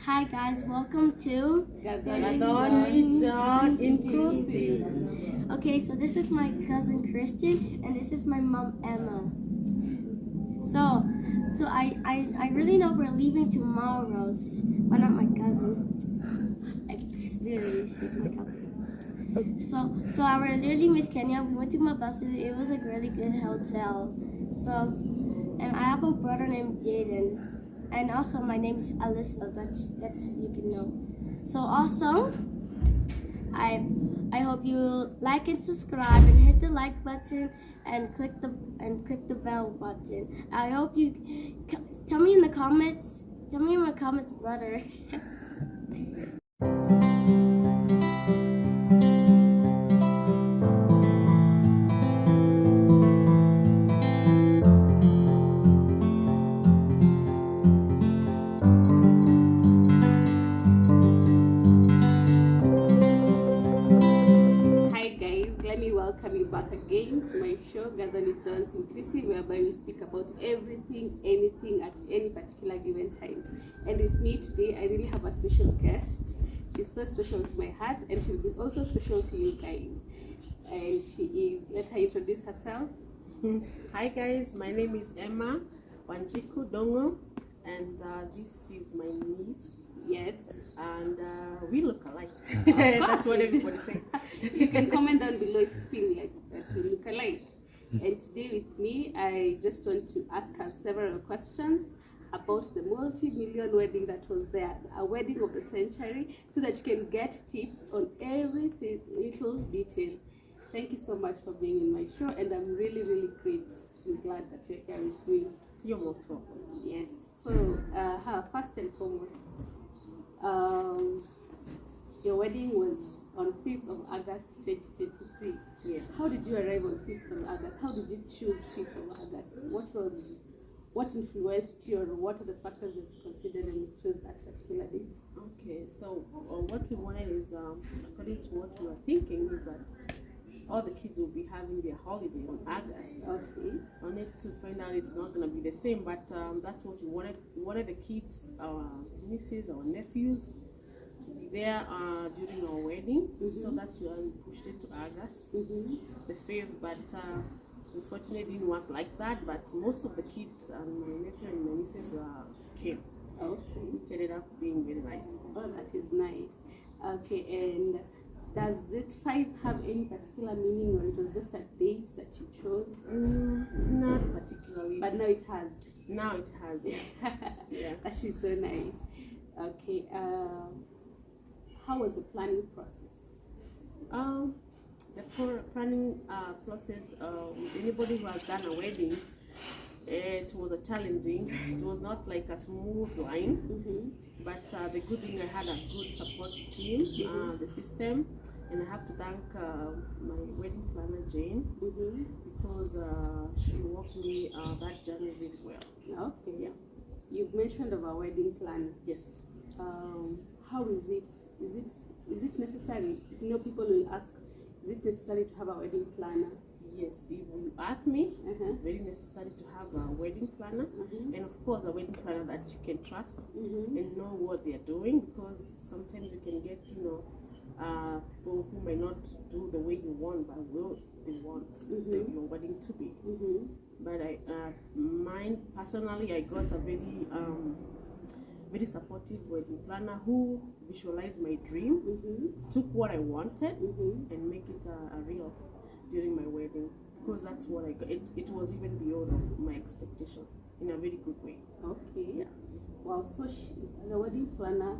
Hi guys, welcome to Gadoni John Inclusive. Okay, so this is my cousin Kristen and this is my mom Emma. So I really know we're leaving tomorrow. Well, not my cousin. Literally, she's my cousin. So our literally Miss Kenya, we went to Mombasa. It was a really good hotel. So, and I have a brother named Jaden. And also my name is Alyssa. That's you can know. So also I hope you like and subscribe and hit the like button and click the bell button. I hope you tell me in the comments. Tell me in the comments, brother. Welcome you back again to my show, Gadoni John's Inclusive, whereby we speak about everything, anything at any particular given time. And with me today, I really have a special guest. She's so special to my heart, and she'll be also special to you guys. And she is, let her introduce herself. Hi guys, my name is Emma Wanjiku Dongo, and this is my niece. Yes. And we look alike. That's what everybody says. You can comment down below if you feel like that we look alike. And today with me, I just want to ask her several questions about the multi-million wedding that was there, a wedding of the century, so that you can get tips on every little detail. Thank you so much for being in my show, and I'm really, really great and glad that you're here with me. You're most welcome. Yes. So, first and foremost, your wedding was on 5th of August 2023. Yeah. How did you arrive on 5th of August? How did you choose 5th of August? What influenced you, or what are the factors that you considered when you chose that particular date? Okay, so what we wanted is, according to what we were thinking, is that all the kids will be having their holiday on August. Okay. Only to find out it's not going to be the same, but that's what we wanted. We wanted the kids, our nieces, our nephews, to be there during our wedding. So that's why we pushed it to August, the 5th. But unfortunately, it didn't work like that. But most of the kids and my nephew and my nieces came. Okay. It ended up being very nice. Oh, that is nice. Okay, and does this 5 have any particular meaning, or it was just a date that you chose? Not particularly. But now it has. Now it has, yeah. Yeah. That is so nice. Okay, how was the planning process? The planning process with anybody who has done a wedding, it was a challenging. It was not like a smooth line. But the good thing, I had a good support team, the system, and I have to thank my wedding planner Jane, because she walked me that journey really well. Okay, yeah. You've mentioned of a wedding planner. Yes. How is it? Is it necessary? You know, people will ask, is it necessary to have a wedding planner? Yes, if you ask me, it's very necessary to have a wedding planner, and of course a wedding planner that you can trust and know what they are doing, because sometimes you can get, people who may not do the way you want, but will they want your wedding to be. But mine personally, I got a very supportive wedding planner who visualized my dream, took what I wanted, and make it a real during my wedding, because that's what I got. It was even beyond my expectation in a very good way. Okay. Yeah. Wow. So the wedding planner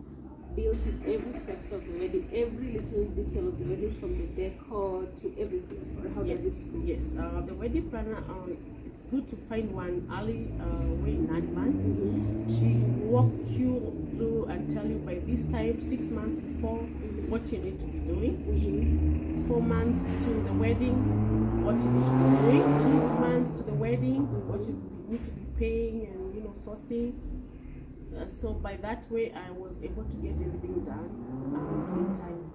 deals with every sector of the wedding, every little detail of the wedding, from the decor to everything. Or how does it go? Yes. The wedding planner, it's good to find one early, way in advance. She walk you through and tell you by this time, 6 months before, what you need to be doing. 4 months to the wedding, what you need to be doing. 2 months to the wedding, what you need to be paying and sourcing. So by that way, I was able to get everything done in time.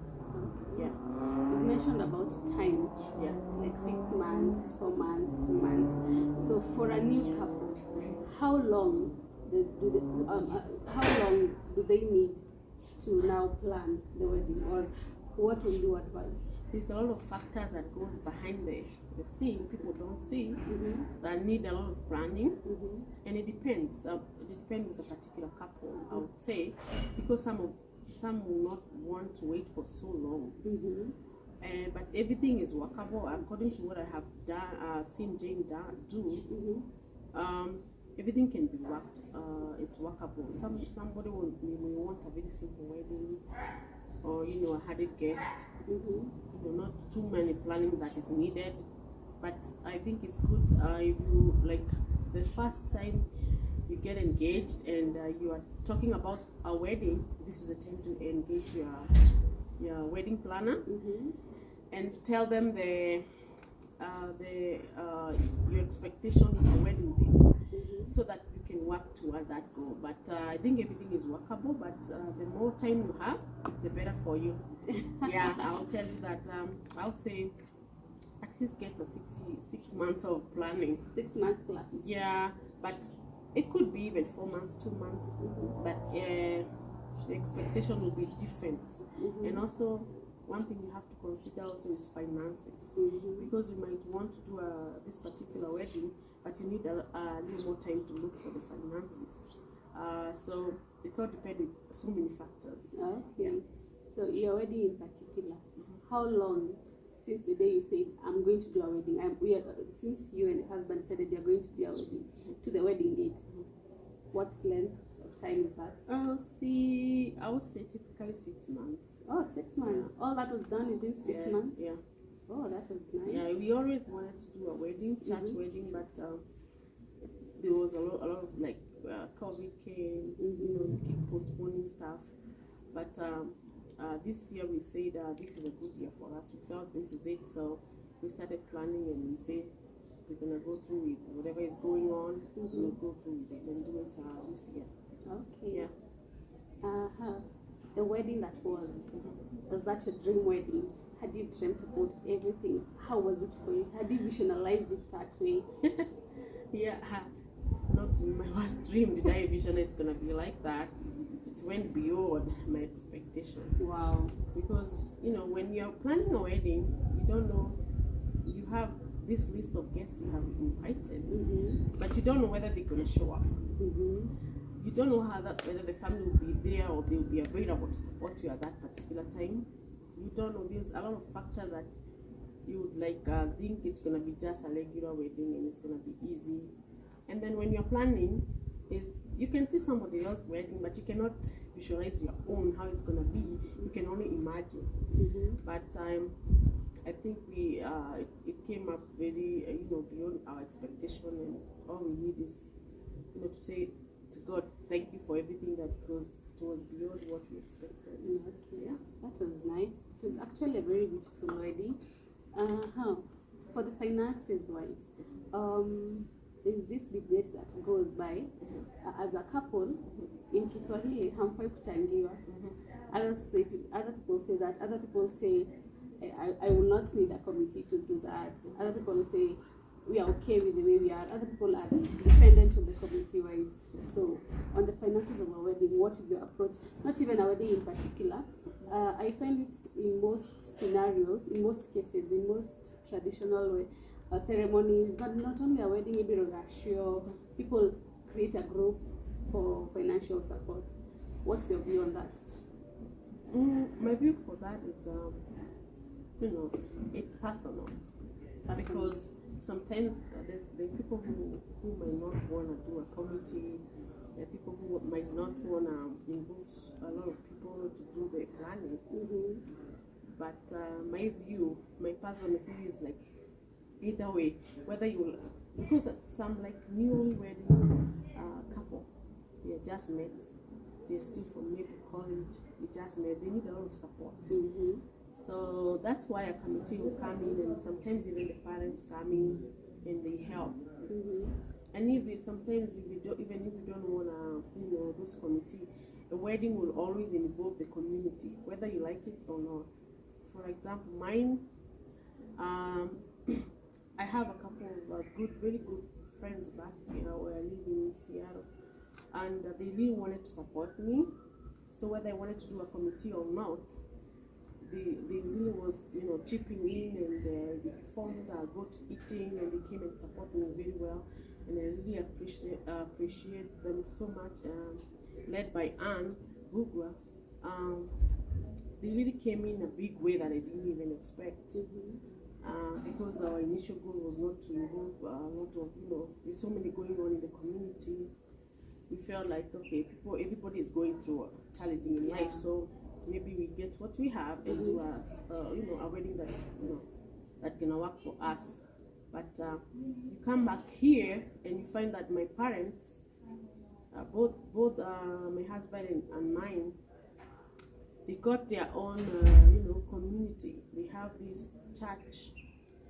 Yeah. You mentioned about time. Yeah. Like 6 months, 4 months, 2 months. So for a new couple, how long how long do they need to now plan the wedding, or what will you advise? There's a lot of factors that goes behind the scene people don't see that need a lot of planning, and it depends. It depends with a particular couple, I would say, because some will not want to wait for so long. But everything is workable according to what I have seen Jane do. Everything can be worked. It's workable. Somebody may want a very simple wedding, or a hundred guest. Not too many planning that is needed. But I think it's good if you, like, the first time you get engaged and you are talking about a wedding, this is the time to engage your wedding planner and tell them your expectation of the wedding date, so that you can work toward that goal. But I think everything is workable, but the more time you have, the better for you. Yeah, I'll tell you that. I'll say at least get a 6 months of planning. 6 months plan. Yeah, but it could be even 4 months, 2 months. But the expectation will be different. And also, one thing you have to consider also is finances, because you might want to do this particular wedding, but you need a little more time to look for the finances. So it's all depending on so many factors. Okay. So your wedding in particular, how long since the day you said I'm going to do a wedding? Since you and your husband said that you're going to do a wedding to the wedding date, what length of time is that? I would say typically 6 months. Oh, 6 months. All that was done within 6 months? Yeah. Oh, that was nice. Yeah, we always wanted to do a wedding, church wedding, but there was a lot of like COVID came, we keep postponing stuff. But this year we said this is a good year for us. We felt this is it, so we started planning and we said we're gonna go through it. Whatever is going on, we'll go through it and do it this year. Okay. Yeah. The wedding that was that your dream wedding? Had you dreamt about everything? How was it for you? Had you visualized it that way? Yeah, not in my worst dream did I vision it's gonna be like that. It went beyond my expectation. Wow. Because when you're planning a wedding, you don't know, you have this list of guests you have invited, but you don't know whether they're gonna show up. You don't know whether the family will be there or they will be available to support you at that particular time. You don't know. There's a lot of factors that you would think it's gonna be just a regular wedding and it's gonna be easy. And then when you're planning, you can see somebody else's wedding, but you cannot visualize your own, how it's gonna be. You can only imagine. But I think it came up very beyond our expectation, and all we need is to say to God, thank you for everything, that because it was beyond what we expected. Okay. Yeah, that was nice. It was actually a very beautiful wedding. For the finances wise, there's this debate that goes by as a couple in Kiswahili, hamfai kuchangiwa. Other people say that. Other people say I will not need a committee to do that. Other people say we are okay with the way we are. Other people are dependent on the committee wise. So on the finances of a wedding, what is your approach? Not even a wedding in particular. I find it in most scenarios, in most cases, in most traditional ceremonies, not only a wedding, maybe a ratio, people create a group for financial support. What's your view on that? My view for that is, it's personal. Because sometimes the people who might not want to do a committee, the people who might not want to involve a lot of people to do the planning. But my personal view is like either way, whether because some like newly wedding couple, they just met, they're still from maybe college, they just met, they need a lot of support. So that's why a committee will come in, and sometimes even the parents come in and they help. And sometimes even if you don't want to, this committee, a wedding will always involve the community, whether you like it or not. For example, mine, I have a couple of very good friends back where I live in Seattle. and they really wanted to support me. So whether I wanted to do a committee or not, they really was, chipping in, and they formed a go to eating, and they came and supported me very well, and I really appreciate them so much. Led by Anne Bugwa, they really came in a big way that I didn't even expect. Because our initial goal was not to involve a lot of, there's so many going on in the community. We felt like, okay, everybody is going through challenging in life, so maybe we get what we have and do a wedding that, that gonna work for us. But you come back here and you find that my parents, both my husband and mine, they got their own, community. They have this church,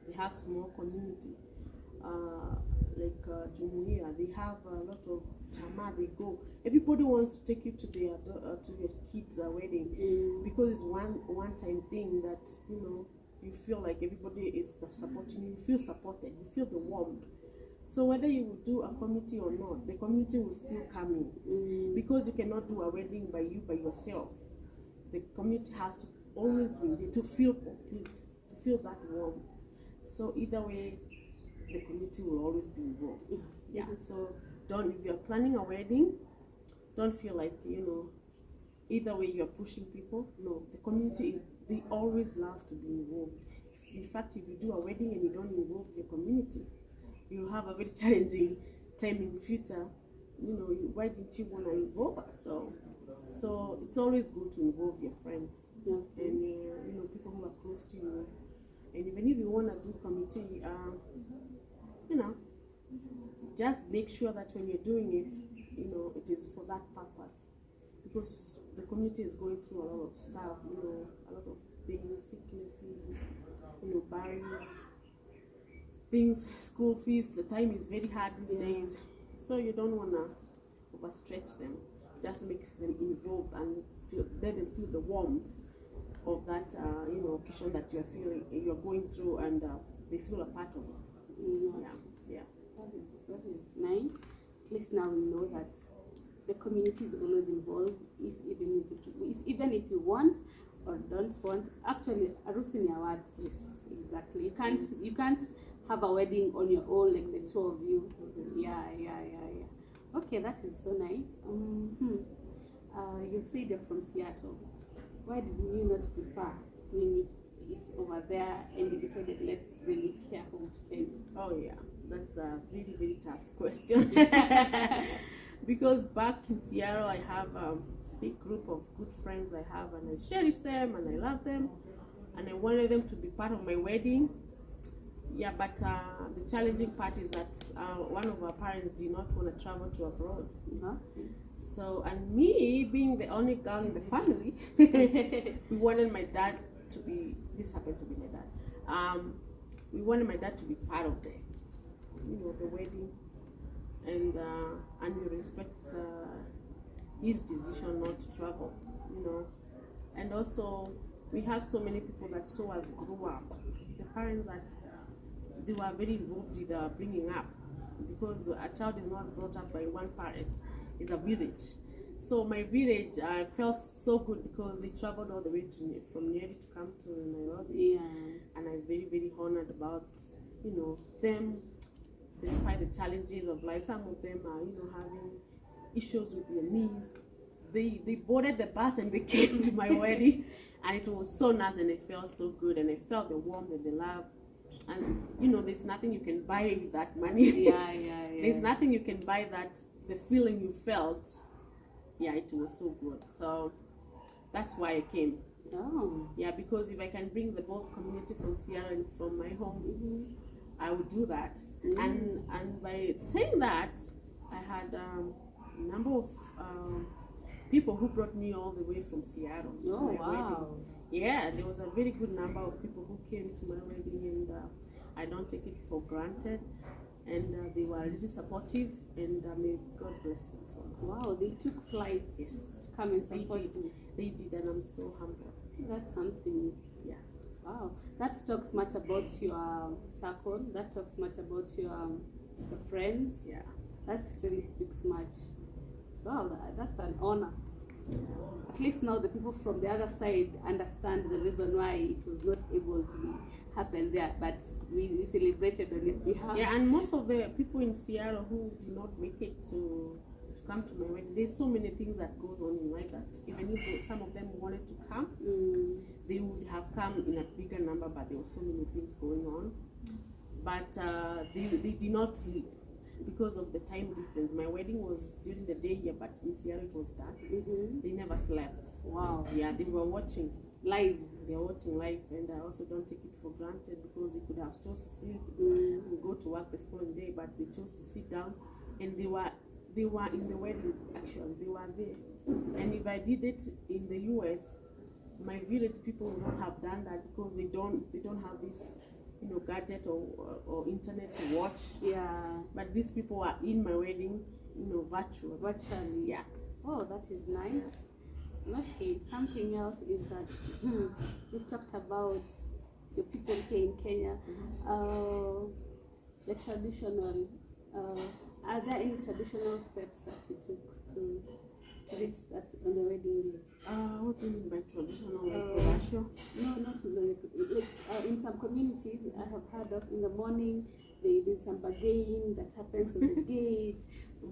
they have small community, like Jumuiya. They have a lot of chama. They go. Everybody wants to take you to their kids' wedding because it's one-time thing that you feel like everybody is supporting you. You feel supported. You feel the warmth. So whether you will do a committee or not, the community will still come in because you cannot do a wedding by yourself. The community has to always be there to feel complete, to feel that warmth. So either way, the community will always be involved. Yeah. So if you're planning a wedding, don't feel like either way you're pushing people. No, the community, they always love to be involved. In fact, if you do a wedding and you don't involve your community, you have a very challenging time in the future. Why didn't you want to involve us? So it's always good to involve your friends and people who are close to you. And even if you want to do committee, just make sure that when you're doing it, it is for that purpose, because the community is going through a lot of stuff, a lot of things, sicknesses, barriers, things, school fees. The time is very hard these days, so you don't want to overstretch them. Just makes them involved and let them feel the warmth of that occasion that you're going through, and they feel a part of it. Yeah. That is nice. At least now we know that the community is always involved, even if you want or don't want. Actually, harusi ni ya watu. Yes, exactly. You can't have a wedding on your own, like the two of you. Yeah. Okay, that is so nice. You've said you're from Seattle. Why did you not prefer doing it over there and you decided let's bring it here home to Kenya? Oh yeah, that's a really, very tough question. Because back in Seattle, I have a big group of good friends I have, and I cherish them and I love them, and I wanted them to be part of my wedding. Yeah, but the challenging part is that one of our parents did not want to travel to abroad. So, and me being the only girl in the family, we wanted my dad to be, this happened to be my dad, we wanted my dad to be part of the wedding, and we respect his decision not to travel, and also we have so many people that saw us grow up, the parents that they were very involved with bringing up, because a child is not brought up by one parent, it's a village. So my village, I felt so good because they traveled all the way from Nyeri to come to Nairobi, and I'm very, very honored about them, despite the challenges of life. Some of them are having issues with their knees. They boarded the bus and they came to my wedding, and it was so nice, and I felt so good, and I felt the warmth and the love. And there's nothing you can buy with that money. There's nothing you can buy that the feeling you felt. It was so good. So that's why I came. Because if I can bring the both community from Seattle and from my home, I would do that. And by saying that, I had a number of people who brought me all the way from Seattle to my wedding. Yeah, there was a very good number of people who came to my wedding, and I don't take it for granted. And they were really supportive, and may God bless them. Wow, they took flight to come and support you. They did, and I'm so humble. That's something. Yeah. Wow, that talks much about your circle. That talks much about your friends. Yeah. That really speaks much. Wow, that's an honor. At least now the people from the other side understand the reason why it was not able to happen there, but we celebrated on your behalf. Yeah, and most of the people in Seattle who did not make it to come to my wedding, there's so many things that goes on in life that even if some of them wanted to come, they would have come in a bigger number, but there were so many things going on. But they did not sleep because of the time difference. My wedding was during the day here, but in Seattle it was dark. They never slept. Wow. Yeah, they were watching Live. they are watching live, and I also don't take it for granted because they could have chose to sleep and go to work the following day, but they chose to sit down, and they were in the wedding. Actually, they were there. And if I did it in the US, my village people would not have done that because they don't have this, gadget or internet to watch. Yeah. But these people are in my wedding, virtually. Virtually. Yeah. Oh, that is nice. Okay, something else is that we've talked about the people here in Kenya, the traditional. Are there any traditional steps that you took to reach that on the wedding day? What do you mean by traditional commercial? No, not like in some communities I have heard of in the morning there's some bargaining that happens on the gate.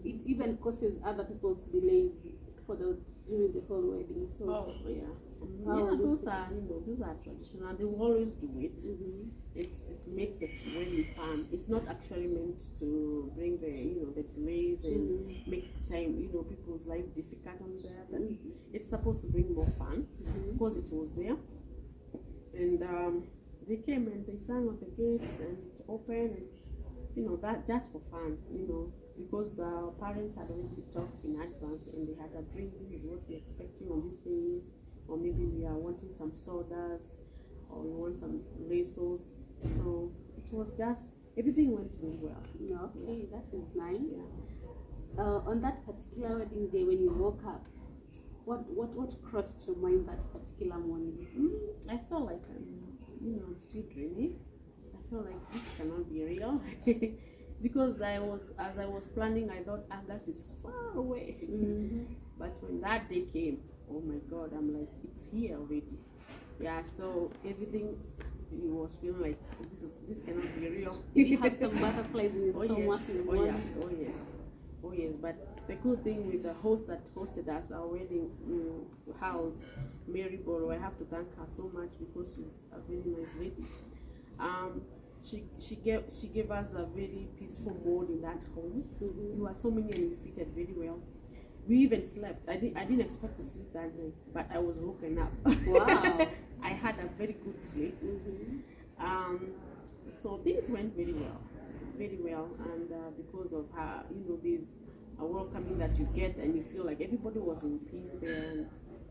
It even causes other people's delays during the whole wedding. So Yeah, How those are traditional. They will always do it. It makes the wedding fun. It's not actually meant to bring the delays and make time people's life difficult on there. But it's supposed to bring more fun. Of course, it was there, and they came and they sang on the gates and it opened, and that just for fun. Because the parents had already talked in advance and they had agreed this is what we're expecting on these days, or maybe we are wanting some sodas or we want some lasos. So it was just, everything went really well. okay, that is nice. Yeah. On that particular wedding day, when you woke up, what crossed your mind that particular morning? I felt like I'm still dreaming. I felt like this cannot be real. Because as I was planning, I thought August is far away. But when that day came, oh my God, I'm like, it's here already. Yeah, so everything, it was feeling like this cannot be real. Did you have some butterflies in your stomach in the morning? Oh yes. But the good thing with the host that hosted us, our wedding house, Mary Boro, I have to thank her so much because she's a very nice lady. She gave us a very peaceful mood in that home. We were so many and we fitted very well. We even slept. I didn't expect to sleep that night, but I was woken up. Wow. I had a very good sleep. So things went very well, and because of her, there's a welcoming that you get, and you feel like everybody was in peace there, and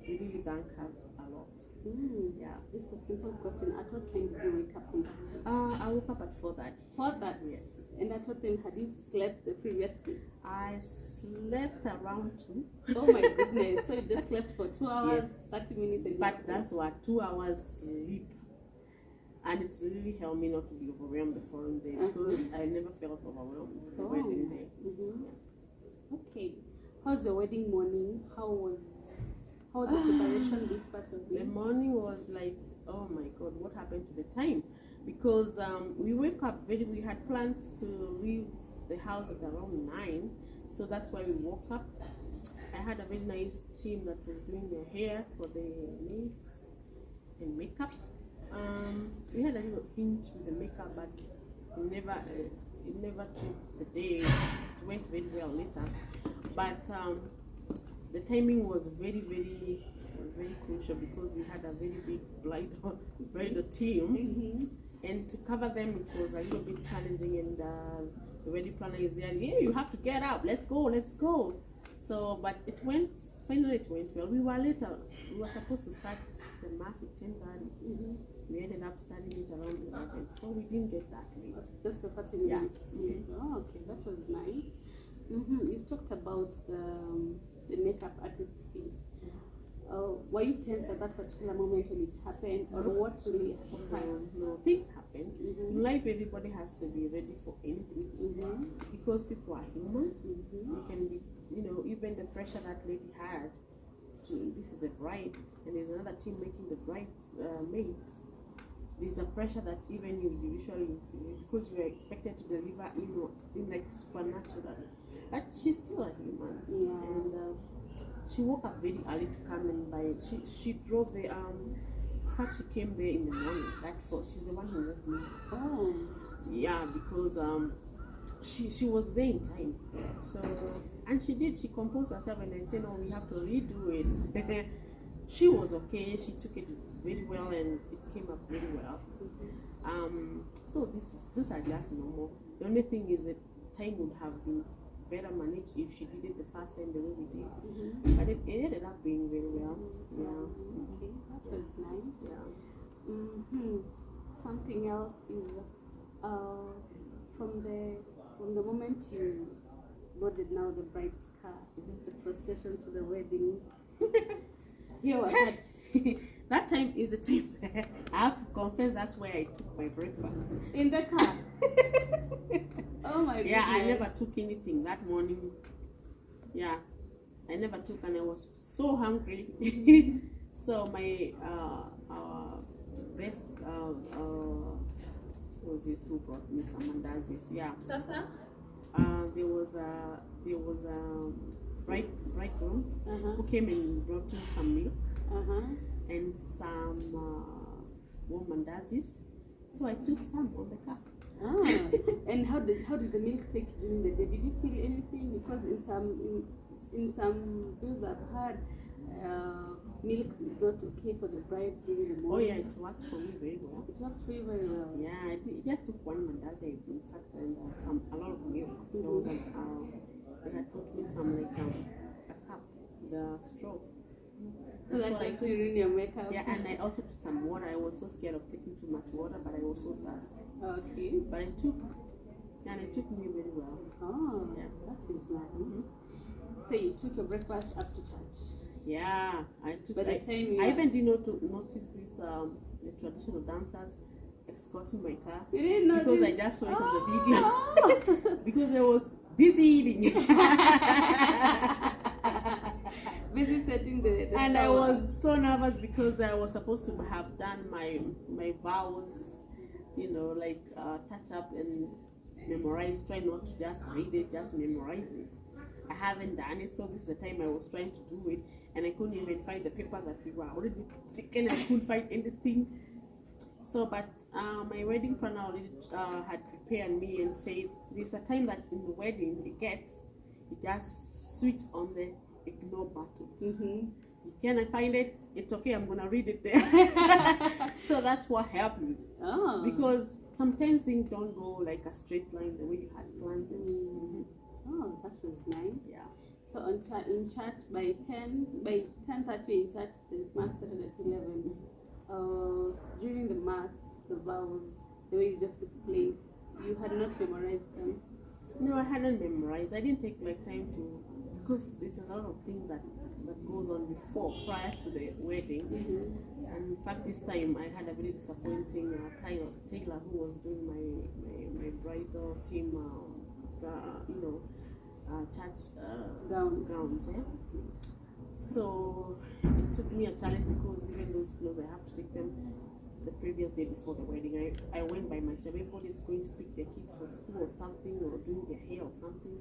we really thank her a lot. Yeah, this is a simple question. At what time did you wake up on that? I woke up at 4:30. 4:30? Yes. And at what time had you slept the previous day? I slept around 2. Oh my goodness. So you just slept for 2 hours, Yes. 30 minutes. And But that's what 2 hours sleep. And it really helped me not to be overwhelmed the following day because I never felt overwhelmed the wedding day. Okay. How's your wedding morning? How was the preparation this part of The it? morning was like, oh my God, what happened to the time? Because we woke up we had planned to leave the house at around 9, so that's why we woke up. I had a very nice team that was doing their hair for the maids and makeup. We had a little hint with the makeup, but it never took the day. It went very well later, but the timing was very, very, very crucial because we had a very big bridal team, and to cover them it was a little bit challenging. And the wedding planner is there. Yeah, you have to get up. Let's go. So, but finally it went well. We were later. We were supposed to start the mass at 10:30. We ended up starting it around 11, so we didn't get that late. Just a 30 minutes. Oh, okay, that was nice. You've talked about the makeup artist fee. were you tense at that particular moment when it happened, or what really happened? No, things happen. Mm-hmm. In life, everybody has to be ready for anything because people are human. You can be, even the pressure that lady had to, this is a bride, and there's another team making the bride maids. There's a pressure that even you usually, because you are expected to deliver, in like supernatural, but she's still a human. Yeah. And she woke up very early to come and buy. She drove the in fact she came there in the morning. She's the one who woke me. Oh. Yeah, because she was there in time. So, and she composed herself and then said, "No, we have to redo it." She was okay. She took it very well and it came up very well. So these are just normal. The only thing is that time would have been better managed if she did it the first time the way we did. But it ended up being very well. Yeah. Okay, that was nice. Yeah. Something else is from the moment you boarded now the bride's car, the frustration to the wedding. You were had That time is the time I have to confess that's where I took my breakfast. in the car. Oh my goodness. Yeah, I never took anything that morning. Yeah, I never took, and I was so hungry. So my best was this who brought me some mandazis. Yeah. Sasa? There was a bridegroom who came and brought me some milk and some warm mandazis. So I took some on the car. And how did the milk take during the day? Did you feel anything? Because in some views I've heard, milk is not okay for the bride during the Oh morning. yeah, it worked for me very well. It worked for you very well. Yeah, I just took one mandazi, in fact, and a lot of milk. There was they had put me some like a cup, the straw. So that what I actually ruined your makeup. Yeah, and I also took some water. I was so scared of taking too much water, but I was so thirsty. Okay. But it took me very well. Oh, Yeah. that is nice. So you took your breakfast up to church. Yeah, I took. By the time you I even did not notice this the traditional dancers escorting my car You didn't know because this? I just saw it on the Oh. video because I was busy eating. Busy setting the And I stomach. was so nervous because I was supposed to have done my vows, like touch up and memorize. Try not to just read it, just memorize it. I haven't done it, so this is the time I was trying to do it, and I couldn't even find the papers that we were already taken. I couldn't find anything. So, but my wedding planner already had prepared me and said there's a time that in the wedding you just switch on the ignore button. Can I find it? It's okay, I'm gonna read it there. So that's what helped me. Oh. Because sometimes things don't go like a straight line the way you had planned it. Oh, that was nice. Yeah. So in church by 10:30 in church, the mass started at 11. During the mass, the vows, the way you just explained, you had not memorized them. No, I hadn't memorized. I didn't take my time to, because there's a lot of things that goes on prior to the wedding. And in fact, this time I had a very disappointing Taylor who was doing my bridal team, church gowns. Yeah. So it took me a challenge because even those clothes I have to take them the previous day before the wedding. I went by myself. Everybody's going to pick their kids from school or something, or doing their hair or something.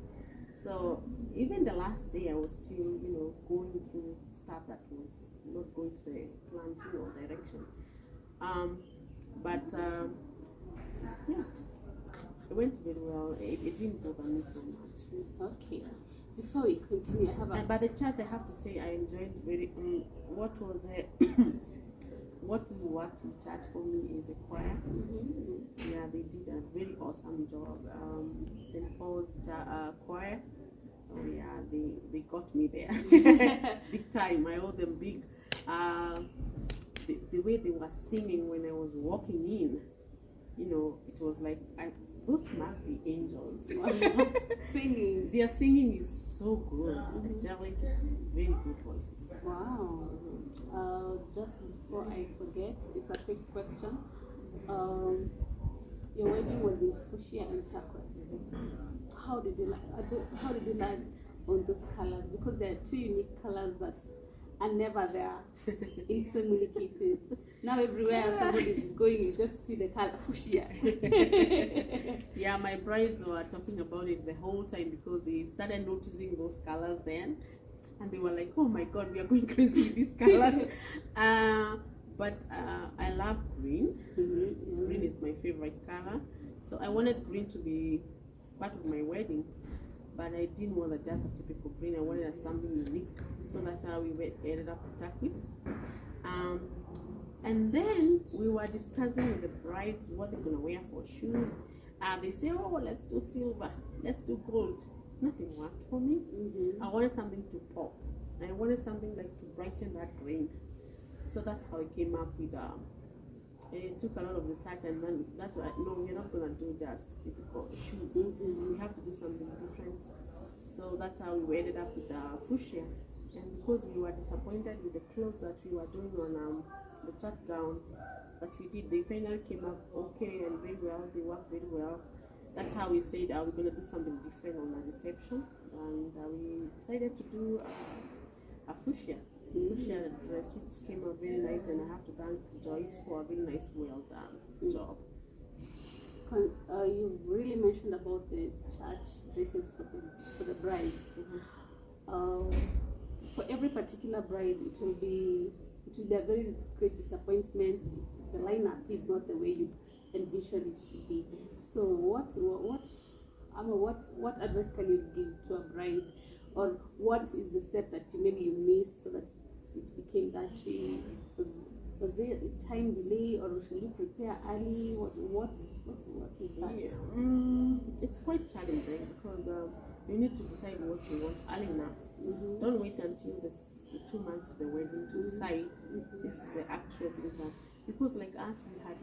So even the last day I was still, going through stuff that was not going to the planned, direction. Yeah, it went very well. It didn't bother me so much. Okay. Before we continue, I have a But the church, I have to say, I enjoyed very. What was it? What we worked in church for me is a choir. Yeah, they did a very awesome job. St. Paul's choir. Oh yeah, they got me there big time. I owe them big. The way they were singing when I was walking in, it was like those must be angels. singing. Their singing is so good. Angelic, it's very good voices. Wow. Just before I forget, it's a quick question. Your wedding was in fuchsia and turquoise. How did you land on those colors? Because there are two unique colors that are never there in so many cases. Now everywhere somebody is going, you just see the color fuchsia. Yeah, my brides were talking about it the whole time because they started noticing those colors then, and they were like, "Oh my God, we are going crazy with these colors." But I love green. Green is my favorite color, so I wanted green to be part of my wedding, but I didn't want just a typical green. I wanted something unique, so that's how we ended up with turquoise. And then we were discussing with the brides what they're gonna wear for shoes. They say, "Oh, let's do silver, let's do gold." Nothing worked for me. I wanted something to pop. I wanted something like to brighten that green. So that's how I came up with. It took a lot of research, and then that's why no, we're not gonna do just typical shoes. We have to do something different. So that's how we ended up with fuchsia. And because we were disappointed with the clothes that we were doing on the church gown that we did, they finally came up okay and very well. They worked very well. That's how we said we're going to do something different on our reception, and we decided to do a fuchsia. Fuchsia dress, which came out very nice, and I have to thank Joyce for a very nice, well done job. You really mentioned about the church dresses for the bride. For every particular bride, it will be a very great disappointment if the lineup is not the way you envisioned it to be. So what advice can you give to a bride, or what is the step that maybe you missed so that it became that way? Was there a time delay, or should you prepare early? What is that? Yeah. It's quite challenging because you need to decide what you want early enough. Don't wait until the 2 months of the wedding to decide this is the actual things. Because like us, we had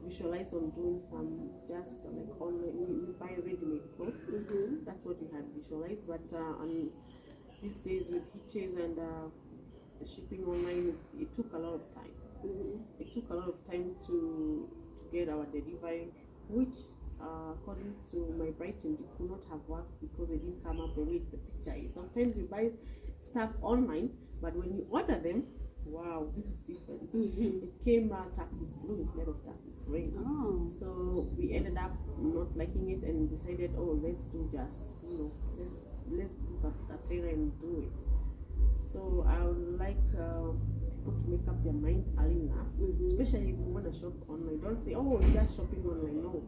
visualize on doing some just like online. We buy ready-made clothes. That's what we had visualized. But on these days with hitches and shipping online, it took a lot of time. It took a lot of time to get our delivery, which according to my bride team, they could not have worked because they didn't come up the way the picture is. Sometimes you buy stuff online, but when you order them, wow, this is different. It came turquoise blue instead of turquoise green. So we ended up not liking it and decided, let's do just, let's book a tailor and do it. So I would like people to make up their mind early enough, especially if you want to shop online. Don't say, you're just shopping online. No.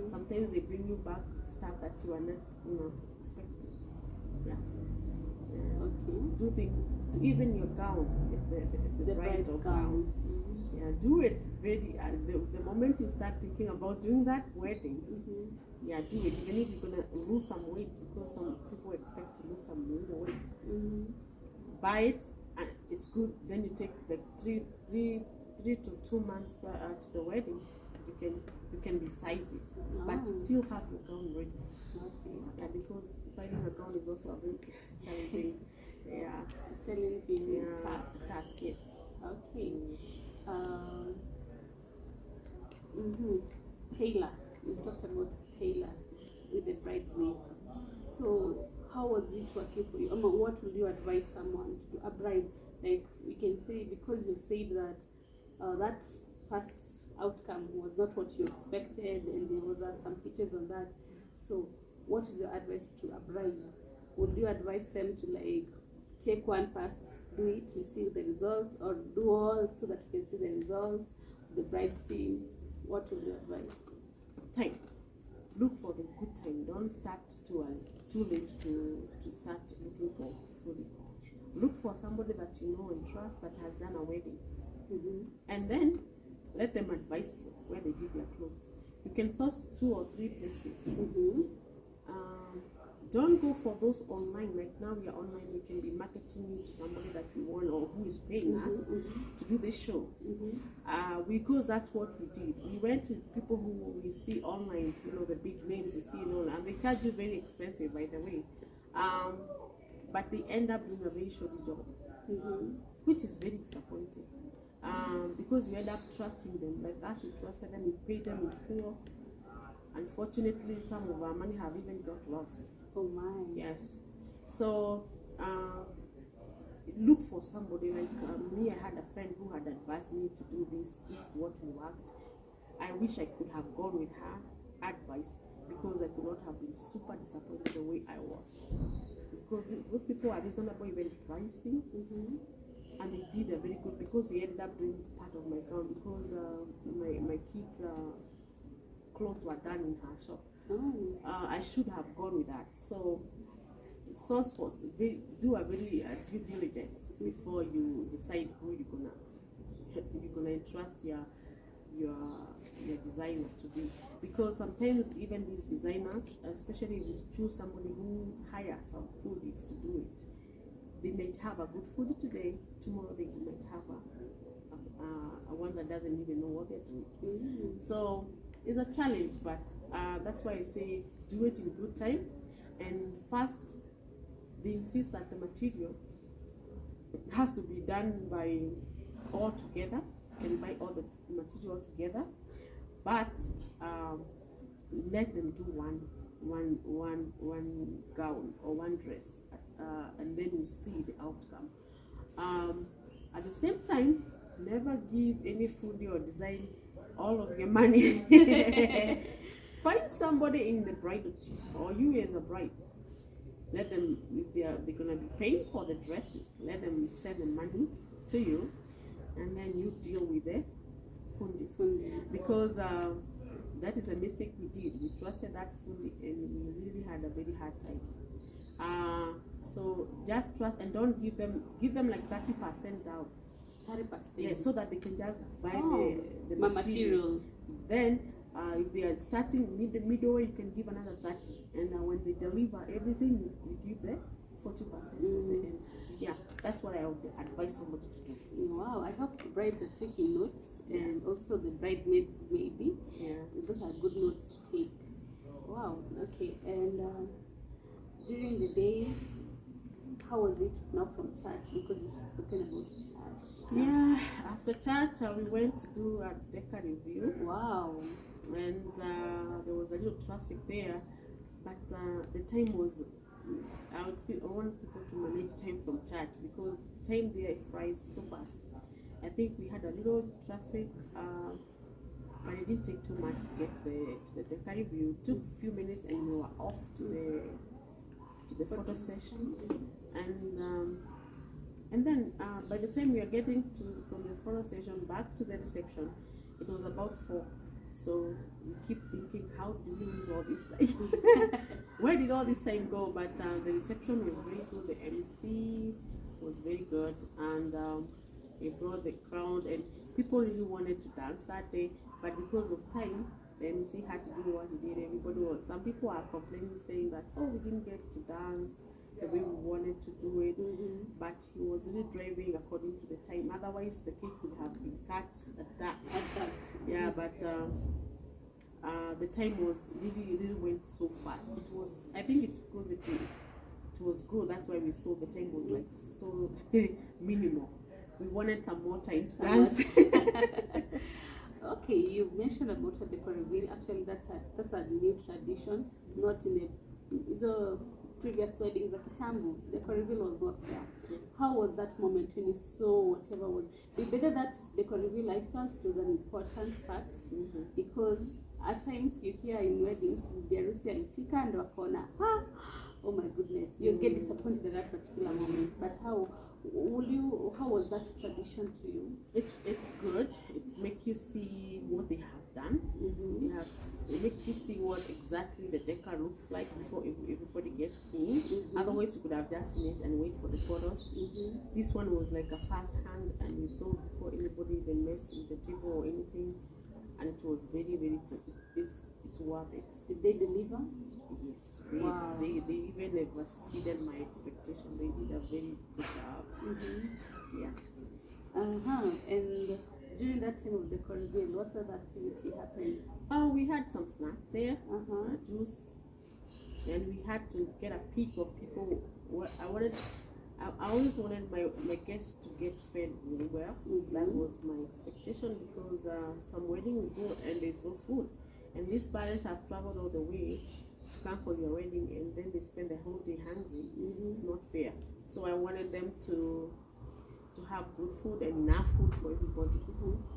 Sometimes they bring you back stuff that you are not, expecting. Yeah. Okay. Do things, even your gown, the bridal gown. Yeah, do it very. The moment you start thinking about doing that wedding, yeah, do it. Even if you're gonna lose some weight, because some people expect to lose some weight. Buy it, and it's good. Then you take like three to 2 months to the wedding. You can resize it, but still have your gown ready. Yeah, because finding a gown is also a very challenging. Task. Yes. Okay. Tailor. We talked about tailor with the bridesmaids. So how was it working for you? What would you advise someone to do, a bride? Like we can say, because you've said that that first outcome was not what you expected, and there was some pictures on that. So what is your advice to a bride? Would you advise them to like take one first, do it, we see the results, or do all so that you can see the results? The bride team, what would you advise? Time. Look for the good time. Don't start too early, too late to start looking for food. Look for somebody that you know and trust that has done a wedding, and then let them advise you where they did their clothes. You can source 2 or 3 places. don't go for those online. Like now we are online, we can be marketing you to somebody that we want or who is paying us to do this show. Because that's what we did. We went to people who we see online, you know, the big names you see in online, and they charge you very expensive, by the way. But they end up doing a very shoddy job, which is very disappointing. Because you end up trusting them. Like us, we trusted them, we paid them in full. Unfortunately, some of our money have even got lost. Oh my. Yes. So look for somebody like me. I had a friend who had advised me to do this. This is what we worked. I wish I could have gone with her advice, because I could not have been super disappointed the way I was. Because those people are reasonable, even pricing, and they did a very good, because they ended up doing part of my gown, because my kids' clothes were done in her shop. I should have gone with that. So SourceForce, they do a very due diligence before you decide who you're gonna entrust your designer to be, because sometimes even these designers, especially if you choose somebody who hires some foodies to do it, they might have a good foodie today, tomorrow they might have a one that doesn't even know what they're doing. So it's a challenge, but that's why I say do it in good time. And first, they insist that the material has to be done by all together. You can buy all the material together, but let them do one gown or one dress, and then you see the outcome. At the same time, never give any foodie or design all of your money. Find somebody in the bridal team, or you as a bride. Let them, if they're gonna be paying for the dresses, let them send the money to you, and then you deal with the fundi. Because that is a mistake we did. We trusted that fundi, and we really had a very hard time. So just trust, and don't give them like 30% out. 30%. Yeah, so that they can just buy the material. Then if they are starting midway, you can give another 30, and when they deliver everything, you give the 40%. Yeah, that's what I would advise somebody to do. Wow, I hope the brides are taking notes, and also the bridesmaids maybe. Yeah, those are good notes to take. Wow. Okay. And during the day, how was it now from church? Because you've spoken about church. Yeah, after church we went to do a Deca review. Wow. And there was a little traffic there, but the time was, I want people to manage time from church, because time there flies so fast. I think we had a little traffic, but it didn't take too much to get to the Deca review. It took a few minutes and we were off to the photo session. And then by the time we are getting from the photo session back to the reception, it was about 4. So you keep thinking, how do we lose all this time? Where did all this time go? But the reception was very good. The MC was very good, and he brought the crowd, and people really wanted to dance that day. But because of time, the MC had to do what he did. Some people are complaining, saying that, oh, we didn't get to dance the way we wanted to do it, but he was really driving according to the time. Otherwise, the cake could have been cut at that. Yeah, but the time was really went so fast. It was, I think it's because it was good. That's why we saw the time was like so minimal. We wanted some more time to dance. Okay, you mentioned about the Deca reveal. Actually, that's a new tradition. Not in the previous weddings at Kitambu, the Deca reveal was not there. How was that moment when you saw whatever was? Whether that Deca reveal, I felt it was an important part, because at times you hear in weddings, Biarusi alifika and wakona, oh my goodness, you get disappointed at that particular moment. But how was that tradition to you? It's good. It makes you see what they have done. It makes you see what exactly the Deca looks like before everybody gets in. Otherwise, you could have just seen it and wait for the photos. This one was like a fast hand, and we saw before anybody even messed with the table or anything, and it was very, very. It's worth it. Did they deliver? Yes. Wow. They even exceeded my expectation. They did a very good job. Yeah. And during that time of the Caribbean, what other activity happened? We had some snack there, juice, and we had to get a peek of people. I always wanted my guests to get fed really well. That was my expectation, because some wedding we go and there's no food, and these parents have traveled all the way to come for your wedding, and then they spend the whole day hungry. It's not fair. So I wanted them to have good food and enough food for everybody.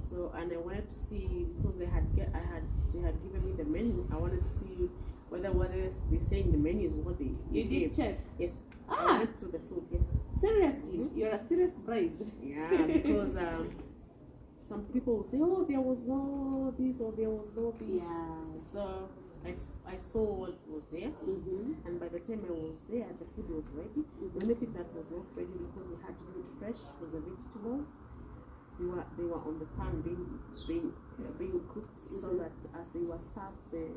So, and I wanted to see, because they had given me the menu. I wanted to see whether what they say in the menu is what they You did check? Yes. I went through the food. Yes. Seriously? You're a serious bride. Yeah, because some people will say, oh, there was no this or there was no this. Yeah. So I saw what was there, and by the time I was there, the food was ready. The only thing that was not ready, because we had to do it fresh, was the vegetables. They were on the pan being cooked, so that as they were served, they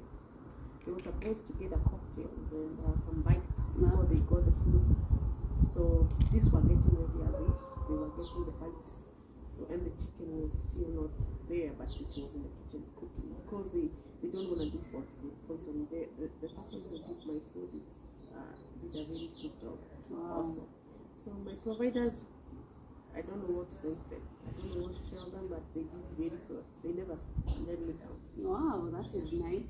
were supposed to get a cocktails and some bites before they got the food. So these were getting ready as if they were getting the bites. So, and the chicken was still not there, but it was in the kitchen cooking, because they don't want to do food poisoning. The person who did my food did a very good job also. So my providers, I don't know what to thank them. I don't know what to tell them, but they did very good. They never let me down. Wow, that is nice.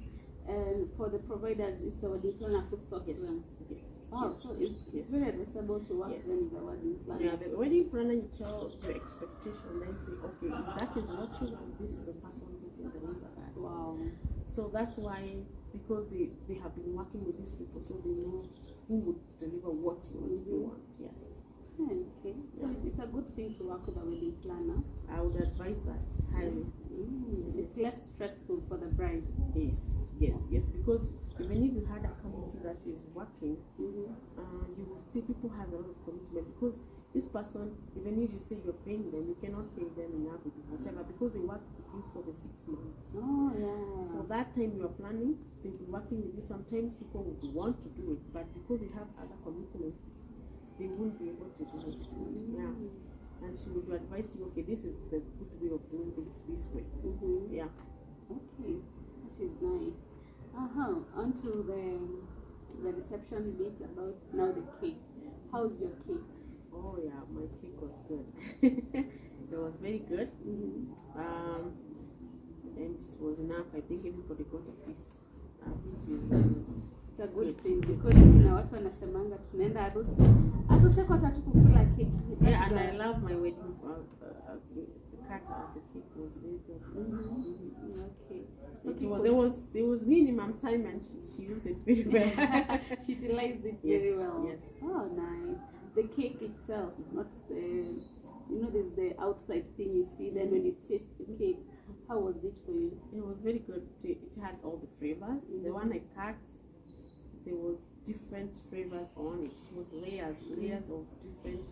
And for the providers, it's the wedding planner who sourced them. Yes. Wow, so it's very advisable to work when the wedding planner. Yeah, the wedding planner, you tell your expectation, then say, okay, if that is what you want, this is the person who can deliver that. Wow. So that's why, because they have been working with these people, so they know who would deliver what you want. Yes. Okay, so it's a good thing to work with a wedding planner. I would advise that highly. It's less stressful for the bride. Yes, because even if you had a committee that is working, you will see people has a lot of commitment, because this person, even if you say you're paying them, you cannot pay them enough with whatever, because they work with you for the 6 months. Oh yeah. For that time you are planning, they'll be working with you. Sometimes people would want to do it, but because they have other commitments, they won't be able to do it. Yeah. And she would advise you, okay, this is the good way of doing things this way. Yeah. Okay, that is nice. On to the reception bit about now the cake. How's your cake? Oh yeah, my cake was good. It was very good. And it was enough. I think everybody got a piece. It's a good thing, because kuna watu wanasemanga tunaenda harusi kwa tatu kukula keki. Yeah, and I love my wedding cut out. The cake was very good. Okay. So there was minimum time, and she used it very well. She utilized it very well. Yes. Oh, nice. The cake itself, not the, there's the outside thing you see. Then when you taste the cake, how was it for you? It was very good. It had all the flavors. The one I cut, there was different flavors on it. It was layers of different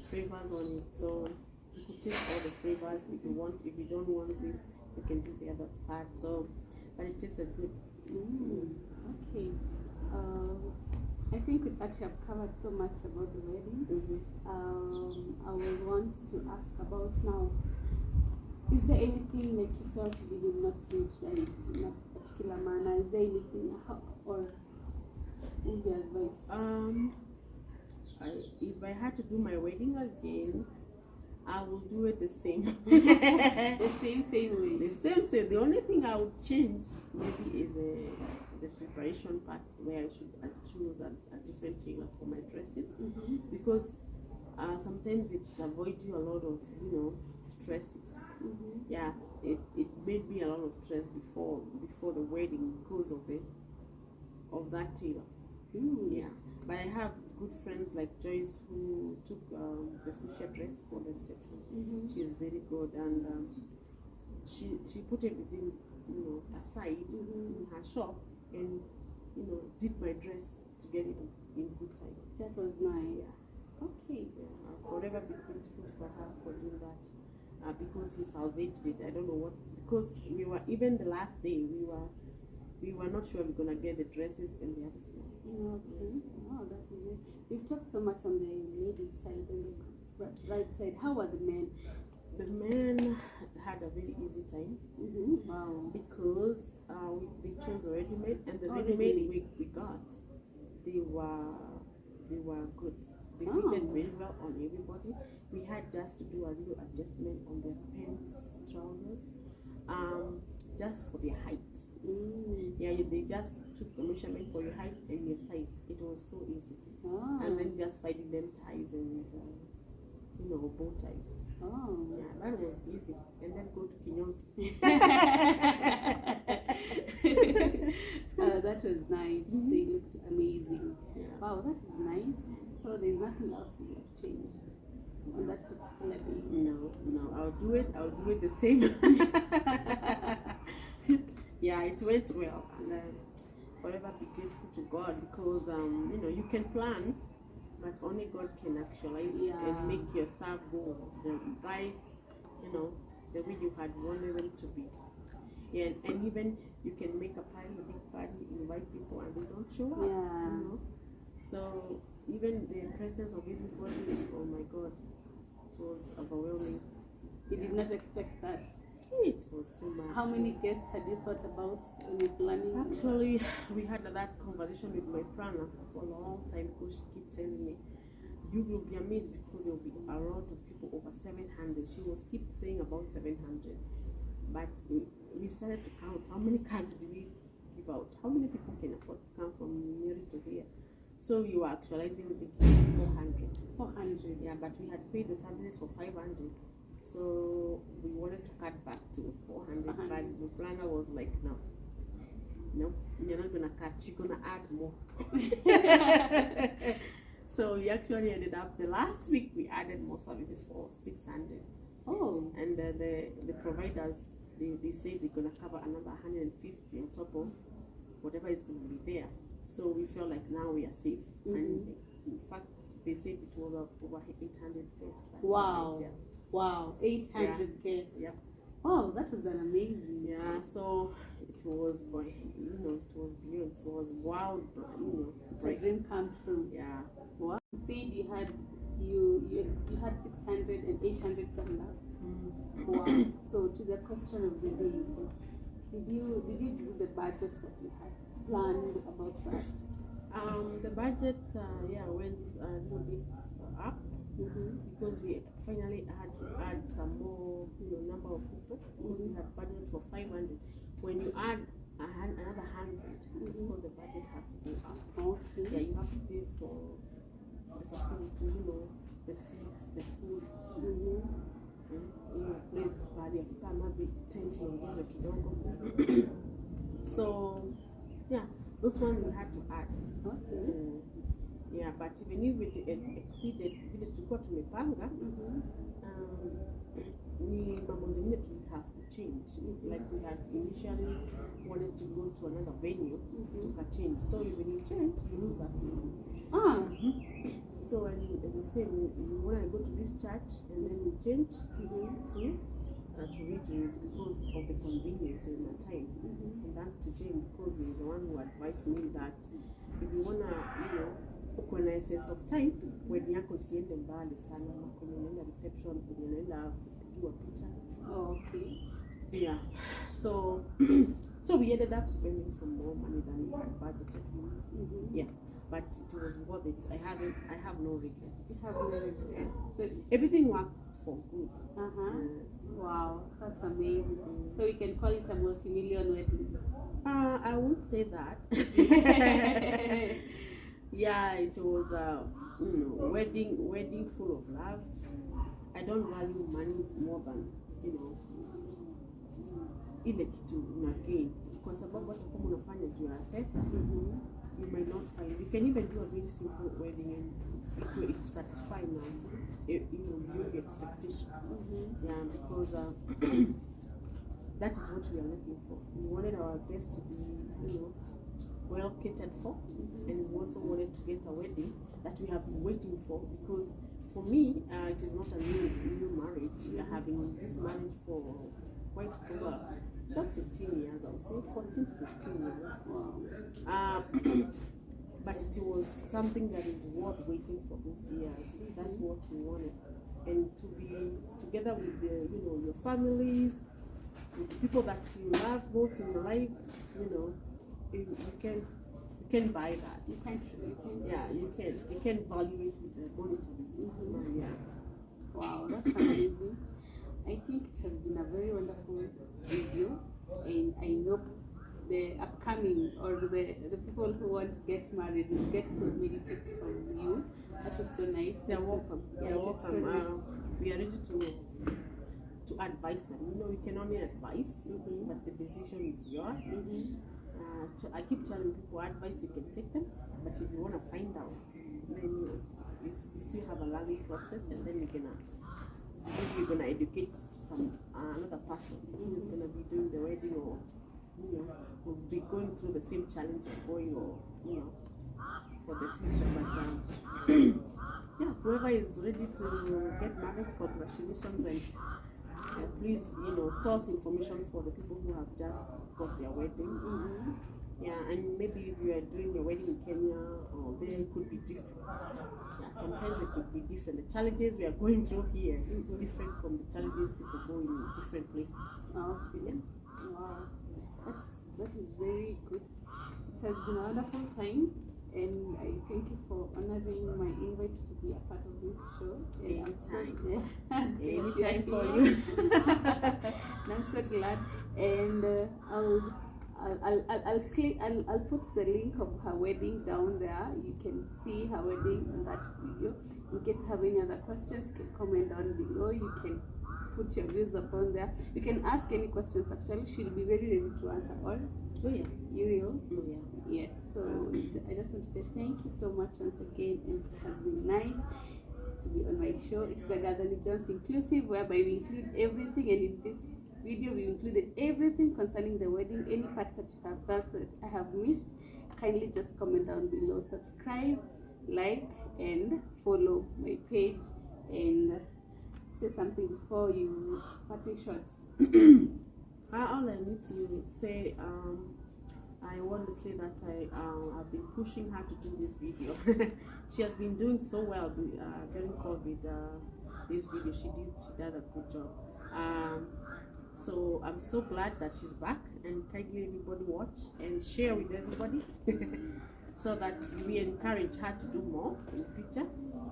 flavors on it. So you could taste all the flavors if you want. If you don't want this, you can do the other part. So, but it tasted good. Okay. I think with that you have covered so much about the wedding. I will want to ask about now. Is there anything like you felt you did not reach right in a particular manner? Is there anything or would you advise? If I had to do my wedding again, I will do it the same. The same way. The same. The only thing I would change maybe is the preparation part, where I should choose a different tailor for my dresses, because sometimes it avoids you a lot of stresses. Yeah, it made me a lot of stress before the wedding because of that tailor. Yeah, but I have good friends like Joyce who took the fuchsia dress for the reception. She is very good, and she put everything aside in her shop, and did my dress to get it in good time. That was nice. Yeah. Okay. Yeah, I'll forever be grateful for her for doing that. Because he salvaged it. I don't know what, because we were, even the last day, we were we were not sure we're gonna get the dresses and the other stuff. Okay. Wow, that is it. We've talked so much on the ladies' side and the right side. How were the men? The men had a very easy time Wow. because they chose a ready-made, and the Oh, ready-made ready-made. we got, they were good. They Oh. fitted very well on everybody. We had just to do a little adjustment on their pants, trousers, just for their height. Yeah, they just took a measurement for your height and your size. It was so easy. Oh. And then just finding them ties and bow ties. Oh. Yeah, that was easy. And then go to Kinyozi. That was nice. They looked amazing. Yeah. Wow, that is nice. So there's nothing else you have changed on that particular day. No, I'll do it the same. Yeah, it went well, and forever be grateful to God because you can plan, but only God can actualize and make your stuff go the right, the way you had wanted them to be. Yeah, and even you can make a big party, invite people, and they don't show up. Yeah. So even the presence of everybody, oh my God, it was overwhelming. You did not expect that. It was too much. How many guests had you thought about when you're planning? Actually, we had that conversation with my planner for a long time because she kept telling me, you will be amazed because there will be a lot of people over 700. She was keep saying about 700. But we started to count how many cards do we give out? How many people can afford to come from near to here? So we were actualizing the 400. 400. Yeah, but we had paid the services for 500. So we wanted to cut back to 400, but the planner was like, no, you're not gonna cut, you're gonna add more. So we actually ended up, the last week we added more services for 600. Oh. And the providers, they say they're gonna cover another 150 on top of whatever is gonna be there. So we felt like now we are safe. And in fact, they said it was over 800 guests. Wow. Wow, 800 guests. Yep. Oh, that was an amazing. Yeah, so it was, it was beyond, it was wild, It's a dream come true. Yeah. Wow. You said you had 600 and 800 turned up. Wow. So to the question of the day, did you do the budget that you had planned about that? The budget went a little bit up. Because we finally had to add some more number of people because we had budget for 500. When you add another 100, because the budget has to go up. Okay. Yeah, you have to pay for the facility, the seats, the food, place bali kama tent ongezwe kidogo. So yeah, those ones we had to add. Okay. Yeah, but even if it exceeded vile tulikuwa tumepanga, ni mambo zingine we have to change. Like we had initially wanted to go to another venue, to change. So even you change, you lose that money. So when they say we want to go to this church and then we change to regions because of the convenience and the time. And that to Jane because he is the one who advised me that if you wanna, uko na essence of time, wedding yako isiende mbali sana, kwenye unaenda reception, kwenye unaenda kupigiwa picha. Okay. Yeah. So we ended up spending some more money than we had budgeted for. Yeah. But it was worth it. I have no regrets. You have no regrets. Good. Everything worked for good. Wow, that's amazing. So we can call it a multi-million wedding. I would say that. Yeah, it was a wedding full of love. I don't value money more than ile kitu una gain, kwa sababu hata kama unafanya juu ya pesa, you may not find. You can even do a very simple wedding and it will satisfy your expectation. Yeah, because that is what we are looking for. We wanted our guests to be, well catered for, and we also wanted to get a wedding that we have been waiting for. Because for me, it is not a new marriage. We are having this marriage for quite over about 15 years, I would say 14 to 15 years. Wow. But it was something that is worth waiting for those years. That's what we wanted, and to be together with your families, with the people that you love most in your life. You can buy that. You can't. Yeah, you can value it with the monetary. Yeah. Wow, that's amazing. I think it has been a very wonderful video, and I know the upcoming or the people who want to get married will get so many tips from you. That was so nice. They're welcome. Yeah, They're it was so welcome. nice. We are ready to advise them. We can only advise, but the decision is yours. I keep telling people, advice you can take them, but if you want to find out, then you still have a learning process, and then you're gonna educate another person who is gonna be doing the wedding, or will be going through the same challenge or for the future. But yeah, whoever is ready to get married, congratulations, and please source information for the people who have just got their wedding. Yeah, and maybe if you are doing your wedding in Kenya, or there, it could be different. Yeah, sometimes it could be different. The challenges we are going through here is different from the challenges people go in different places. Oh, yeah. Wow, that is very good. It has been a wonderful time, and I thank you for honoring my invite to be a part of this show. And Anytime for you. And I'm so glad, and I'll put the link of her wedding down there. You can see her wedding in that video. In case you have any other questions, you can comment down below. You can put your views upon there. You can ask any questions. Actually, she'll be very ready to answer all. Oh yeah. You will? Oh yeah. Yes. So I just want to say thank you so much once again, and it has been nice to be on my show. It's the Gathering Jones Inclusive, whereby we include everything, and in this video we included everything concerning the wedding. Any part that you have felt that I have missed, kindly just comment down below. Subscribe, like, and follow my page, and say something before you parting shots. All I need to say, I want to say that I've been pushing her to do this video. She has been doing so well during COVID. This video she did a good job. So I'm so glad that she's back, and kindly everybody watch and share with everybody so that we encourage her to do more in the future.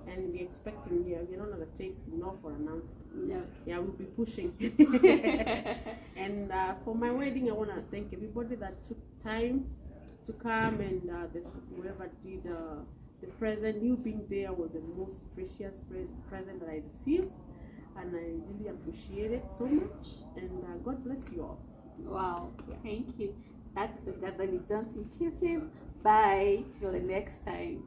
And we're expecting we're not gonna take no for an answer. Yeah, we'll be pushing. And for my wedding, I want to thank everybody that took time to come, and whoever did the present. You being there was the most precious present that I received, and I really appreciate it so much. And God bless you all. Wow, thank you. That's the Gathering Jones Inclusive. Bye till the next time.